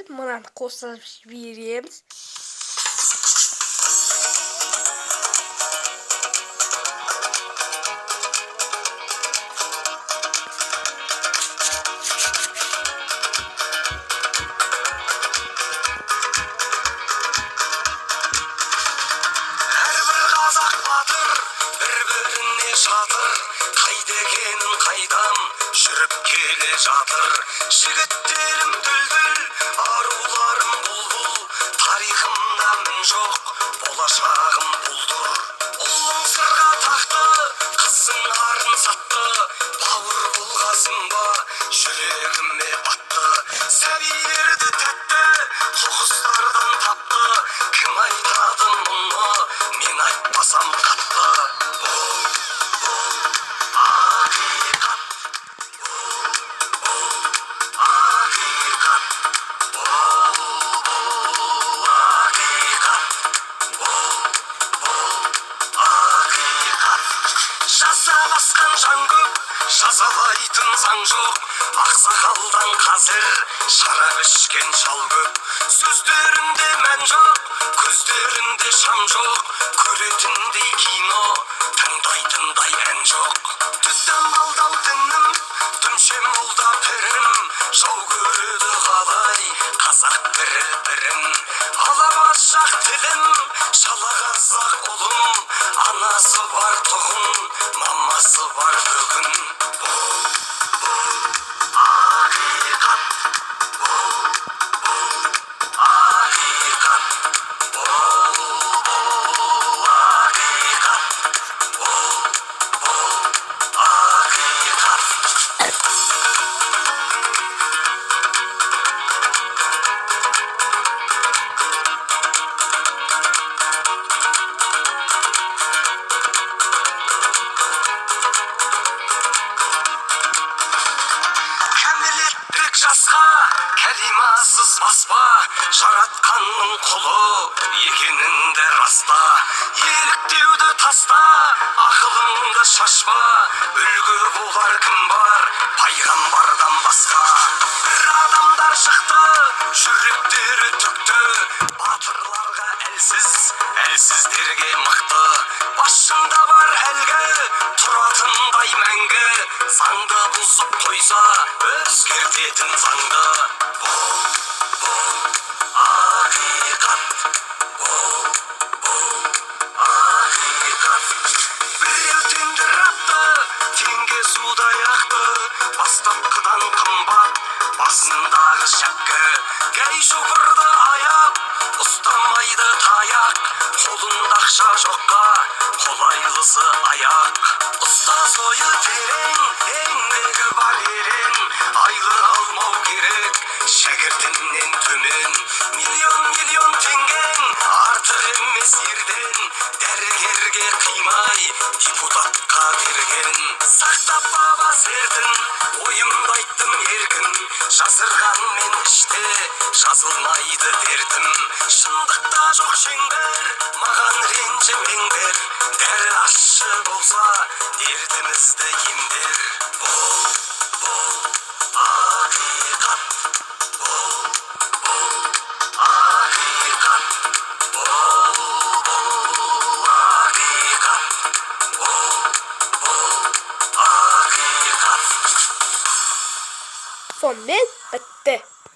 деп мынаны қосып жібереміз. Жүріп келе жатыр жігіттерім дүлдүл, аруларым бұлбұл, тарихымда мін жоқ, болашағым бұлдыр. Ұлың сырға тақты, қызың арын сатты, бауыр болғасың ба, жүрегіме батты. Сәбилерді тәтті, қоқыстардан тапты, кім айтады мұны, мен айтпасам қатты. Басқан жан көп, жазалайтын заң жоқ, ақсақалдан қазір шарап ішкен шал көп. Сөздерінде мән жоқ, көздерінде шам жоқ, көретіндей кино, тыңдайтындай ән жоқ. Түттен алдау дінім, дүмше молда пірім, жау көреді қалай қазақ бірі-бірін. Алабас жақ тілім, шала қазақ ұлым, анасы бар тұғын, мамасы бар бүгін. Бұл ақиқат, бұл ақиқат, бұл ақиқат, бұл ақиқат. Жасқа кәлимасыз баспа, жаратқанның құлы екеніңді раста. Еліктеуді таста, ақылыңды шашпа, үлгі болар кім бар, пайғамбардан басқа. Бір адамдар шықты, жүректері түкті, батырларға әлсіз, әлсіздерге мықты. Басында бар әлгі, тұратындай мәңгі, заңды бұзып қойса, өзгертетін заңды. Бұл ақиқат, бұл ақиқат. Біреу тендірапты, теңге судай ақты, бастапқыдан қымбат, басындағы шәпкі. Гәй шопырды аяп, ұстамайды таяқ, қолында ақша жоққа, қолайлысы аяқ. Ұстаз ойы терең, еңбегі бар ерен, айлық алмау керек, шәкіртіңнен төмен. Миллион теңгең, артық емес ерден, дәрігерге қимай, депутатқа берген. Сақтап баба сердің, ойымды айттым еркін, жасырғанмен іште жазылмайды дертім. Шындықта жоқ шеңбер, маған ренжімеңдер, дәрі ащы болса, дертімізді емдер. Бұл ақиқат, бұл ақиқат, бұл ақиқат, бұл ақиқат. Сонымен